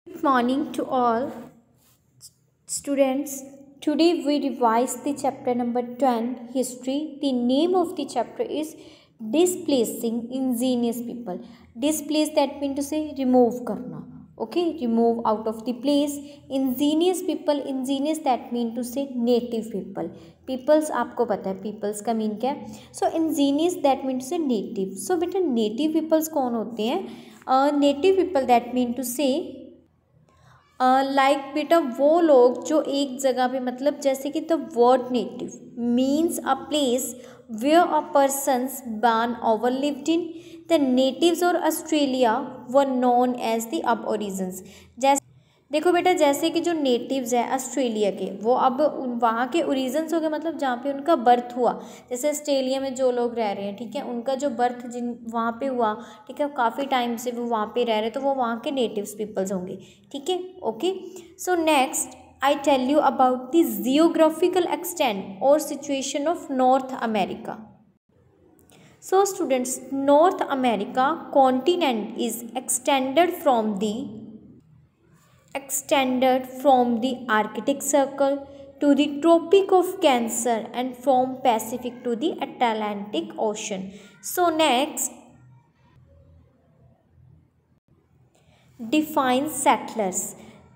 Good morning to all students. Today we revise the chapter number 10, History. The name of the chapter is Displacing Ingenious People. Displace, that means to say remove karna. Okay, remove out of the place. Ingenious people, ingenious that mean to say native people. Peoples आपको पता है peoples का mean क्या है. So ingenious that mean to say native. So बेटा native peoples कौन होते हैं? Native people that mean to say like बेटा वो लोग जो एक जगह पे, मतलब जैसे कि the word native means a place where a persons born over lived in. The natives और Australia were known as the aborigines. जैसे देखो बेटा, जैसे कि जो नेटिव्स है ऑस्ट्रेलिया के, वो अब वहाँ के ओरिजिन्स हो गए, मतलब जहाँ पे उनका बर्थ हुआ. जैसे ऑस्ट्रेलिया में जो लोग रह रहे हैं, ठीक है, उनका जो बर्थ जिन वहाँ पे हुआ, ठीक है, काफ़ी टाइम से वो वहाँ पे रह रहे, तो वो वहाँ के नेटिव्स पीपल्स होंगे. ठीक है, okay. So next I tell you about the geographical extent और situation of North America. So students, North America continent is extended from the Arctic Circle to the Tropic of Cancer and from Pacific to the Atlantic Ocean. So next, define settlers.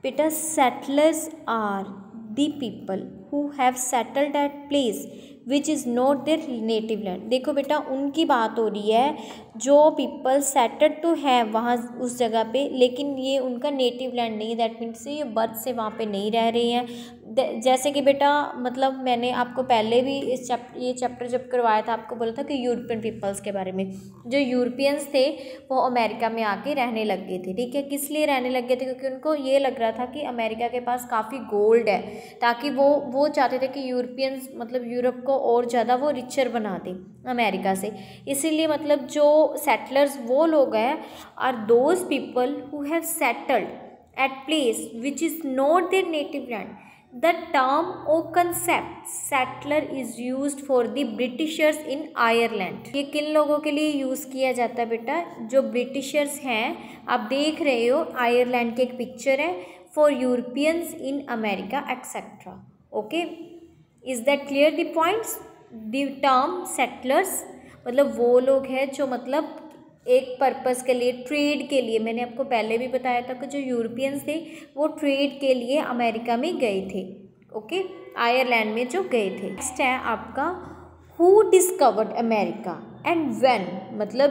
Beta, settlers are the people who have settled at place which is not their native land. देखो बेटा, उनकी बात हो रही है जो people settled तो है वहाँ उस जगह पे, लेकिन ये उनका नेटिव लैंड नहीं है. दैट मीन्स ये बर्थ से वहाँ पे नहीं रह रहे हैं. जैसे कि बेटा, मतलब मैंने आपको पहले भी ये चैप्टर जब करवाया था, आपको बोला था कि यूरोपियन पीपल्स के बारे में. जो यूरोपियंस थे वो अमेरिका में आके रहने लग गए थे. ठीक है, किस लिए रहने लग गए थे? क्योंकि उनको ये लग रहा था कि अमेरिका के पास काफ़ी गोल्ड है, ताकि वो चाहते थे कि यूरोपियंस, मतलब यूरोप को और ज़्यादा वो रिचर बना दें अमेरिका से. इसीलिए मतलब जो सेटलर्स वो लोग हैं are those people who have settled at place which is not their native land. The term or concept settler is used for the Britishers in Ireland. ये किन लोगों के लिए यूज़ किया जाता है बेटा? जो ब्रिटिशर्स हैं, आप देख रहे हो आयरलैंड की एक पिक्चर है. For Europeans in America etcetera. Okay, is that clear the points? The term settlers मतलब वो लोग हैं जो मतलब एक पर्पस के लिए, ट्रेड के लिए, मैंने आपको पहले भी बताया था कि जो यूरोपियंस थे वो ट्रेड के लिए अमेरिका में गए थे. ओके, आयरलैंड में जो गए थे. नेक्स्ट है आपका who discovered America and when. मतलब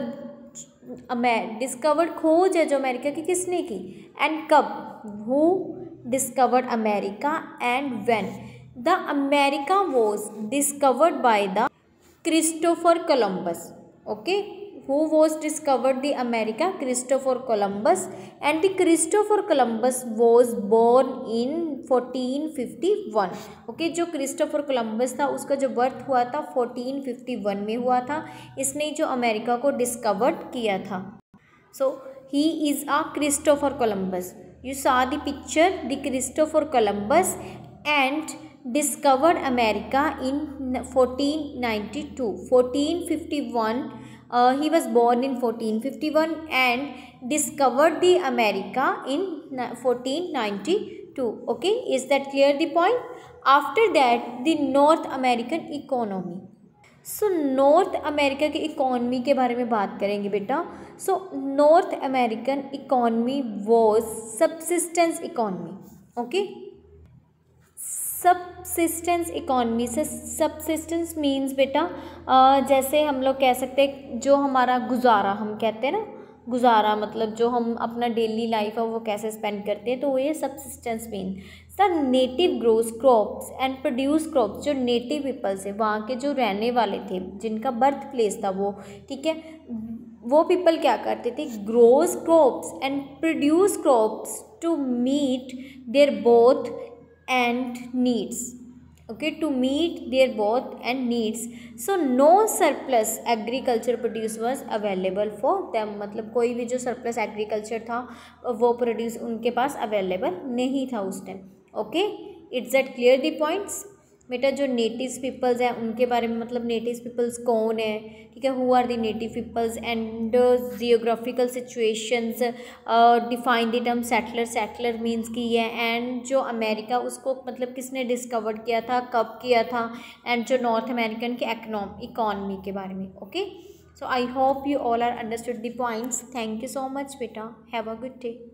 डिस्कवर्ड, खोज है जो अमेरिका की किसने की, एंड कब. Who discovered America and when. The America was discovered by the Christopher Columbus. Okay, who was discovered the America? Christopher Columbus. And the Christopher Columbus was born in 1451. Okay, जो Christopher Columbus था उसका जो birth हुआ था 1451 में हुआ था. इसने जो अमेरिका को डिस्कवर्ड किया था. So he is a Christopher Columbus. You saw the picture, the Christopher Columbus and discovered America in 1492. 1451. He was born in 1451 and discovered the America in 1492. Okay, is that clear the point? After that, the North American economy. So north America की economy के बारे में बात करेंगे बेटा. So north American economy was subsistence economy. Okay, subsistence economy से, subsistence means बेटा जैसे हम लोग कह सकते हैं जो हमारा गुजारा, हम कहते हैं ना गुजारा, मतलब जो हम अपना डेली लाइफ है वो कैसे स्पेंड करते हैं, तो वो ये subsistence mean. The native grows crops and produce crops. जो नेटिव पीपल्स है, वहाँ के जो रहने वाले थे, जिनका बर्थ प्लेस था वो, ठीक है, वो पीपल क्या करते थे? Grows crops and produce crops to meet their both and needs. Okay, to meet their both and needs. So no surplus agriculture produce was available for them. मतलब कोई भी जो surplus agriculture था वो produce उनके पास available नहीं था उस time. Okay, it's that clear the points? बेटा जो नेटिव पीपल्स हैं उनके बारे में, मतलब नेटिव पीपल्स कौन है, ठीक है, who are the native peoples and geographical situations, define the term settler, settler means की है, एंड जो अमेरिका उसको मतलब किसने डिस्कवर किया था, कब किया था, एंड जो नॉर्थ अमेरिकन के इकॉनमी के बारे में। Okay, so I hope you all are understood the points. Thank you so much beta, have a good day.